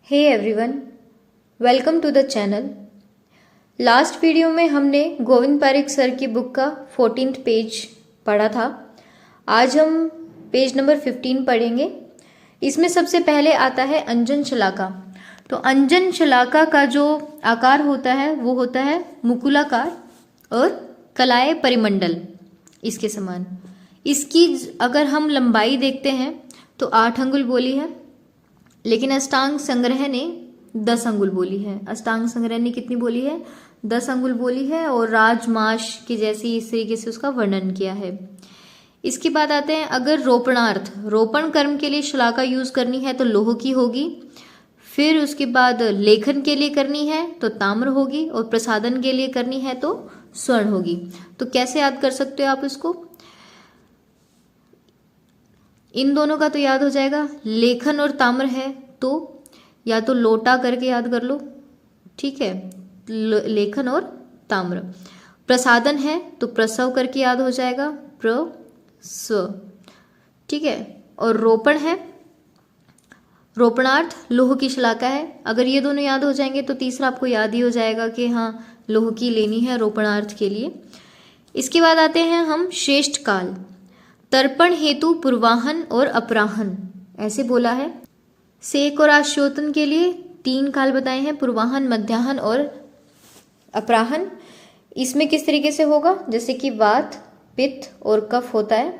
Hey everyone, welcome to the channel. Last video में हमने Govind Parik sir की बुक का 14th पेज पढ़ा था। आज हम पेज नंबर 15 पढ़ेंगे। इसमें सबसे पहले आता है अंजन शलाका। तो अंजन शलाका का जो आकार होता है वो होता है मुकुलाकार और कलाए परिमंडल इसके समान। इसकी अगर हम लंबाई देखते हैं तो 8 अंगुल बोली है, लेकिन अष्टांग संग्रह ने 10 अंगुल बोली है। अष्टांग संग्रह ने कितनी बोली है? 10 अंगुल बोली है और राजमाश की जैसी इस तरीके से उसका वर्णन किया है। इसके बाद आते हैं अगर रोपणार्थ, रोपण कर्म के लिए शलाका यूज करनी है तो लोह की होगी। फिर उसके बाद लेखन के लिए करनी है तो ताम्र होगी और प्रसादन के लिए करनी है तो स्वर्ण होगी। तो कैसे याद कर सकते हो आप इसको? इन दोनों का तो याद हो जाएगा। लेखन और ताम्र है तो या तो लोटा करके याद कर लो, ठीक है, लेखन और ताम्र। प्रसादन है तो प्रसव करके याद हो जाएगा, प्रस्व, ठीक है। और रोपण है, रोपणार्थ लोह की शलाका है। अगर ये दोनों याद हो जाएंगे तो तीसरा आपको याद ही हो जाएगा कि हाँ लोह की लेनी है रोपणार्थ के लिए। इसके बाद आते हैं हम श्रेष्ठ काल। तर्पण हेतु पूर्वाहन और अपराहन ऐसे बोला है। सेक और आश्योतन के लिए 3 काल बताए हैं, पूर्वाहन, मध्याहन और अपराहन। इसमें किस तरीके से होगा? जैसे कि वात, पित्त और कफ होता है।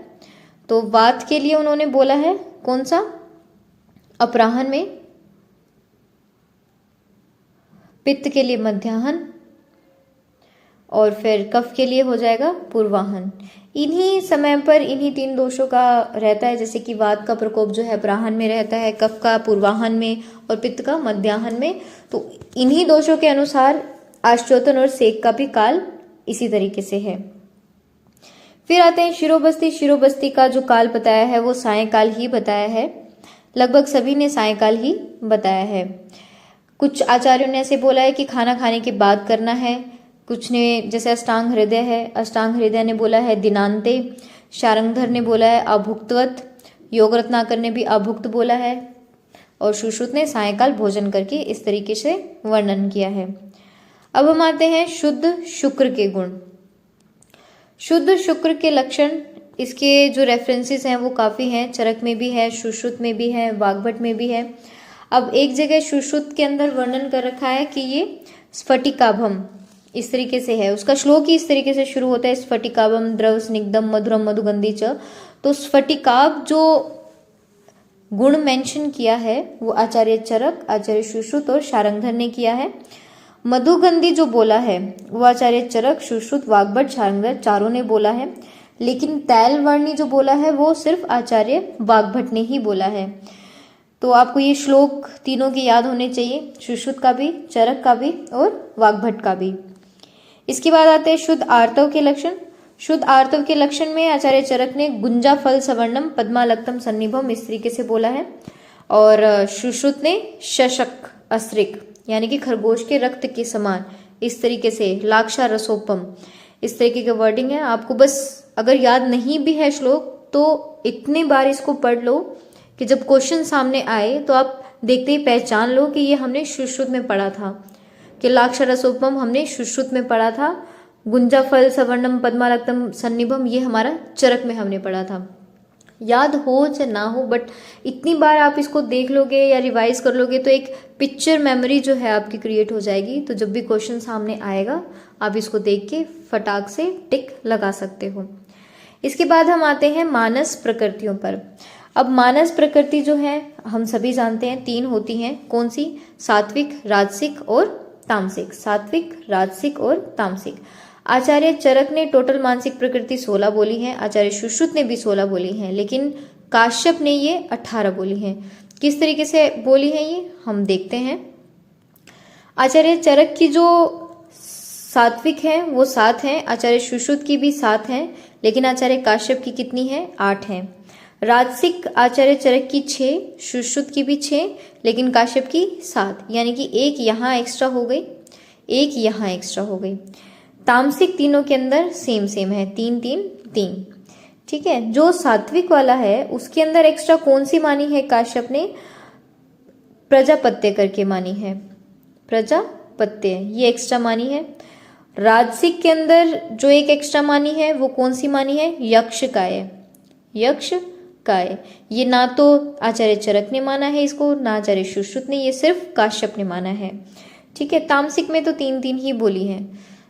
तो वात के लिए उन्होंने बोला है कौन सा? अपराहन में। पित्त के लिए मध्याहन और फिर कफ के लिए हो जाएगा पूर्वाहन। इन्हीं समय पर इन्हीं 3 दोषों का रहता है, जैसे कि वात का प्रकोप जो है अपराहन में रहता है, कफ का पूर्वाहन में और पित्त का मध्याहन में। तो इन्हीं दोषों के अनुसार आश्चोतन और सेक का भी काल इसी तरीके से है। फिर आते हैं शिरोबस्ती। शिरोबस्ती का जो काल बताया है वो सायंकाल ही बताया है। लगभग सभी ने सायंकाल ही बताया है। कुछ आचार्यों ने ऐसे बोला है कि खाना खाने के बाद करना है। कुछ ने, जैसे अष्टांग हृदय है, अष्टांग हृदय ने बोला है दिनांते। शारंगधर ने बोला है अभुक्तवत। योग रत्नाकर ने भी अभुक्त बोला है। और सुश्रुत ने सायंकाल भोजन करके इस तरीके से वर्णन किया है। अब हम आते हैं शुद्ध शुक्र के गुण। शुद्ध शुक्र के लक्षण, इसके जो रेफरेंसेस हैं वो काफ़ी हैं। चरक में भी है, सुश्रुत में भी है, वाग्भट में भी है। अब एक जगह सुश्रुत के अंदर वर्णन कर रखा है कि ये स्फटिकाभम इस तरीके से है। उसका श्लोक ही इस तरीके से शुरू होता है, स्फटिकाभम द्रव स्निग्धम मधुरम मधुगंधी च। तो स्फटिकाभ जो गुण मेंशन किया है वो आचार्य चरक, आचार्य सुश्रुत और शारंगधर ने किया है। मधुगंधी जो बोला है वो आचार्य चरक, सुश्रुत, वाग्भट, शारंगधर चारों ने बोला है। लेकिन तैल वर्णी जो बोला है वो सिर्फ आचार्य वाग्भट ने ही बोला है। तो आपको ये श्लोक तीनों के याद होने चाहिए, सुश्रुत का भी, चरक का भी और वाग्भट का भी। इसके बाद आते हैं शुद्ध आर्तव के लक्षण। शुद्ध आर्तव के लक्षण में आचार्य चरक ने गुंजा फल सवर्णम पद्मालक्तम सन्निभम इस तरीके से बोला है। और सुश्रुत ने शशक अस्त्रिक यानी कि खरगोश के रक्त के समान इस तरीके से, लाक्षा रसोपम इस तरीके के वर्डिंग है। आपको बस अगर याद नहीं भी है श्लोक तो इतने बार इसको पढ़ लो कि जब क्वेश्चन सामने आए तो आप देखते ही पहचान लो कि ये हमने सुश्रुत में पढ़ा था, कि लाक्ष रसोपम हमने सुश्रुत में पढ़ा था, गुंजा फल सवर्णम पद्मालक्तम सन्निभम ये हमारा चरक में हमने पढ़ा था। याद हो चाहे ना हो, बट इतनी बार आप इसको देख लोगे या रिवाइज कर लोगे तो एक पिक्चर मेमोरी जो है आपकी क्रिएट हो जाएगी। तो जब भी क्वेश्चन सामने आएगा आप इसको देख के फटाक से टिक लगा सकते हो। इसके बाद हम आते हैं मानस प्रकृतियों पर। अब मानस प्रकृति जो है हम सभी जानते हैं 3 होती हैं। कौन सी? सात्विक, राजसिक और तामसिक। सात्विक, राजसिक और तामसिक। आचार्य चरक ने टोटल मानसिक प्रकृति 16 बोली है, आचार्य सुश्रुत ने भी 16 बोली है, लेकिन काश्यप ने ये 18 बोली हैं। किस तरीके से बोली है ये हम देखते हैं। आचार्य चरक की जो सात्विक है वो 7 हैं, आचार्य सुश्रुत की भी 7 हैं, लेकिन आचार्य काश्यप की कितनी है? 8 हैं। राजसिक आचार्य चरक की 6, सुश्रुत की भी 6, लेकिन काश्यप की 7, यानी कि एक यहाँ एक्स्ट्रा हो गई, एक यहाँ एक्स्ट्रा हो गई। तामसिक तीनों के अंदर सेम सेम है, 3 3 3, ठीक है। जो सात्विक वाला है उसके अंदर एक्स्ट्रा कौन सी मानी है काश्यप ने? प्रजापत्य करके मानी है, प्रजापत्य ये एक्स्ट्रा मानी है। राजसिक के अंदर जो एक एक्स्ट्रा मानी है वो कौन सी मानी है, यक्षकाय, यक्षकाय। ये ना तो आचार्य चरक ने माना है इसको, ना आचार्य सुश्रुत ने, ये सिर्फ काश्यप ने माना है। ठीक है, तामसिक में तो 3-3 ही बोली है।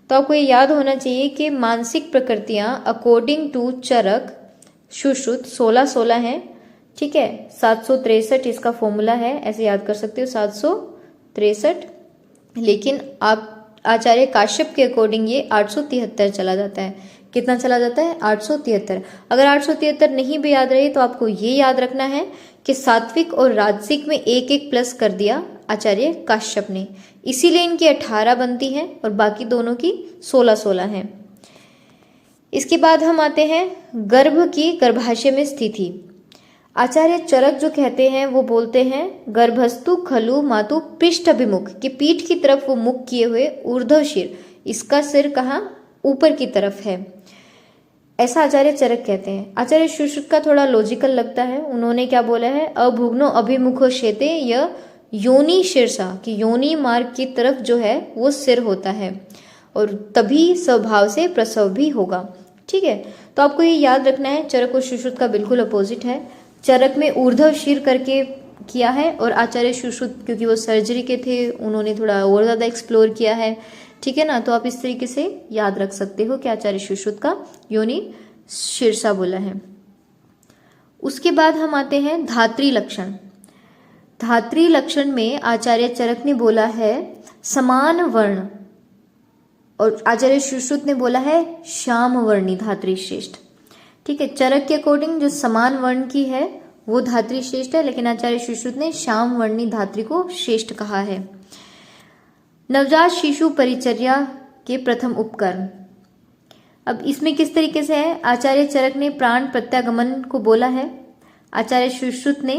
तो आपको ये याद होना चाहिए कि मानसिक प्रकृतियां अकॉर्डिंग टू चरक सुश्रुत 16-16 हैं। ठीक है, 763 इसका फॉर्मूला है, ऐसे याद कर सकते हो 763। लेकिन आप आचार्य काश्यप के अकॉर्डिंग ये 873 चला जाता है। कितना चला जाता है, 873। अगर 873 नहीं भी याद रहे तो आपको ये याद रखना है कि सात्विक और राजसिक में 1-1 प्लस कर दिया आचार्य काश्यप ने, इसीलिए इनकी 18 बनती हैं और बाकी दोनों की 16-16 हैं। इसके बाद हम आते हैं गर्भ की गर्भाशय में स्थिति। आचार्य चरक जो कहते हैं वो बोलते हैं गर्भस्तु खलु मातु पृष्ठ अभिमुख, कि पीठ की तरफ वो मुख किए हुए ऊर्ध्व शिर, इसका सिर कहाँ, ऊपर की तरफ है, ऐसा आचार्य चरक कहते हैं। आचार्य सुश्रुत का थोड़ा लॉजिकल लगता है, उन्होंने क्या बोला है, अभुग्नो अभिमुखो शेते य योनि शीर्षा, कि योनि मार्ग की तरफ जो है वो सिर होता है और तभी स्वभाव से प्रसव भी होगा। ठीक है, तो आपको ये याद रखना है, चरक और सुश्रुत का बिल्कुल अपोजिट है। चरक में ऊर्ध्व शीर करके किया है और आचार्य सुश्रुत क्योंकि वो सर्जरी के थे उन्होंने थोड़ा और ज़्यादा एक्सप्लोर किया है। ठीक है ना, तो आप इस तरीके से याद रख सकते हो कि आचार्य सुश्रुत का योनि शीर्षा बोला है। उसके बाद हम आते हैं धात्री लक्षण। धात्री लक्षण में आचार्य चरक ने बोला है समान वर्ण और आचार्य सुश्रुत ने बोला है श्याम वर्णी धात्री श्रेष्ठ। ठीक है, चरक के अकॉर्डिंग जो समान वर्ण की है वो धात्री श्रेष्ठ है, लेकिन आचार्य सुश्रुत ने श्याम वर्णी धात्री को श्रेष्ठ कहा है। नवजात शिशु परिचर्या के प्रथम उपकरण, अब इसमें किस तरीके से है, आचार्य चरक ने प्राण प्रत्यागमन को बोला है। आचार्य सुश्रुत ने,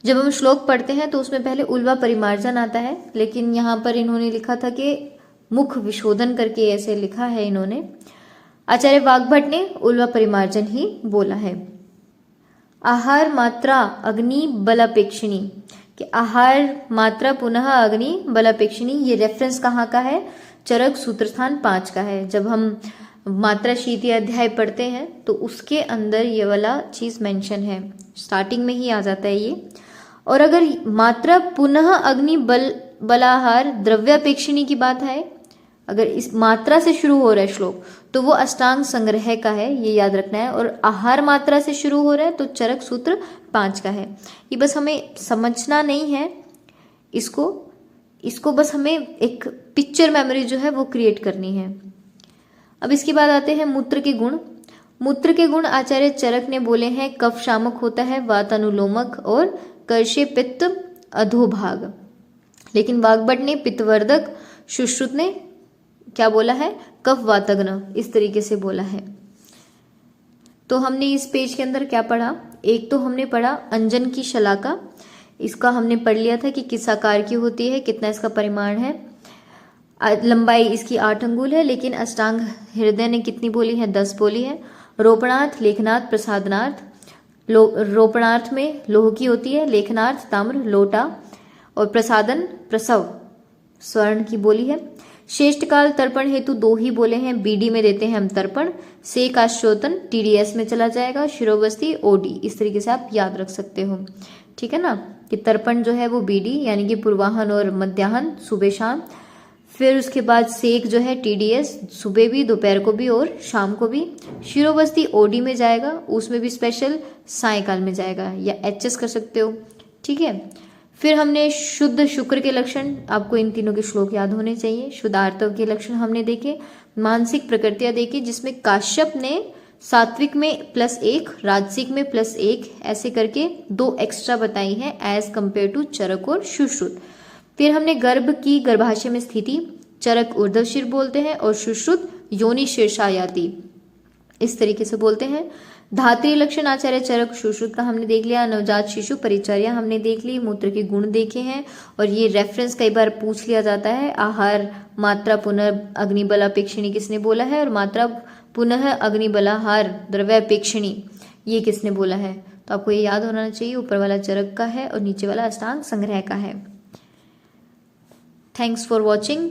जब हम श्लोक पढ़ते हैं तो उसमें पहले उल्वा परिमार्जन आता है, लेकिन यहाँ पर इन्होंने लिखा था कि मुख विशोधन करके ऐसे लिखा है इन्होंने। आचार्य वाग्भट ने उल्वा परिमार्जन ही बोला है। आहार मात्रा अग्नि बलापेक्षिणी, कि आहार मात्रा पुनः अग्नि बलापेक्षिणी, ये रेफरेंस कहाँ का है, चरक सूत्रस्थान 5 का है। जब हम मात्रा शीति अध्याय पढ़ते हैं तो उसके अंदर ये वाला चीज मेंशन है, स्टार्टिंग में ही आ जाता है ये। और अगर मात्रा पुनः अग्नि बलाहार द्रव्यापेक्षिणी की बात है, अगर इस मात्रा से शुरू हो रहा है श्लोक तो वो अष्टांग संग्रह का है, ये याद रखना है। और आहार मात्रा से शुरू हो रहा है तो चरक सूत्र 5 का है। ये बस हमें समझना नहीं है इसको बस हमें एक पिक्चर मेमोरी जो है वो क्रिएट करनी है। अब इसके बाद आते हैं मूत्र के गुण। मूत्र के गुण आचार्य चरक ने बोले हैं कफ शामक होता है, वातानुलोमक और कर्षे पित्त अधोभाग, लेकिन वाग्भट ने पित्तवर्धक, सुश्रुत ने क्या बोला है, कफ वातग्न, इस तरीके से बोला है। तो हमने इस पेज के अंदर क्या पढ़ा, एक तो हमने पढ़ा अंजन की शलाका, इसका हमने पढ़ लिया था कि किस आकार की होती है, कितना इसका परिमाण है, लंबाई इसकी 8 अंगुल है, लेकिन अष्टांग हृदय ने कितनी बोली है, 10 बोली है। रोपणार्थ, लेखनार्थ, प्रसादनार्थ, रोपणार्थ में लोह की होती है, लेखनार्थ ताम्र, लोटा, और प्रसादन प्रसव स्वर्ण की बोली है। श्रेष्ठ काल तर्पण हेतु 2 ही बोले हैं, बीडी में देते हैं हम तर्पण, से काश्चोतन टीडीएस में चला जाएगा, शिरोवस्ती ओडी, इस तरीके से आप याद रख सकते हो। ठीक है ना, कि तर्पण जो है वो बीडी यानी कि पूर्वाहन और मध्याहन सुबह शाम, फिर उसके बाद सेक जो है टीडीएस सुबह भी, दोपहर को भी और शाम को भी, शिरोवस्ती ओडी में जाएगा, उसमें भी स्पेशल सायकाल में जाएगा, या एचएस कर सकते हो। ठीक है, फिर हमने शुद्ध शुक्र के लक्षण, आपको इन तीनों के श्लोक याद होने चाहिए। शुद्ध आर्तव के लक्षण हमने देखे, मानसिक प्रकृतियां देखी जिसमें काश्यप ने सात्विक में +1, राजसिक में +1, ऐसे करके 2 एक्स्ट्रा बताई है एज कंपेयर टू चरक और सुश्रुत। फिर हमने गर्भ की गर्भाशय में स्थिति, चरक ऊर्ध्वशीर बोलते हैं और सुश्रुत योनि शीर्षायाति, इस तरीके से बोलते हैं। धात्री लक्षण आचार्य चरक सुश्रुत का हमने देख लिया, नवजात शिशु परिचर्या हमने देख ली, मूत्र के गुण देखे हैं, और ये रेफरेंस कई बार पूछ लिया जाता है, आहार मात्रा पुनः अग्निबलापेक्षिणी किसने बोला है, और मात्रा पुनः अग्निबलाहार द्रव्यापेक्षिणी ये किसने बोला है। तो आपको ये याद होना चाहिए, ऊपर वाला चरक का है और नीचे वाला अष्टांग संग्रह का है। Thanks for watching.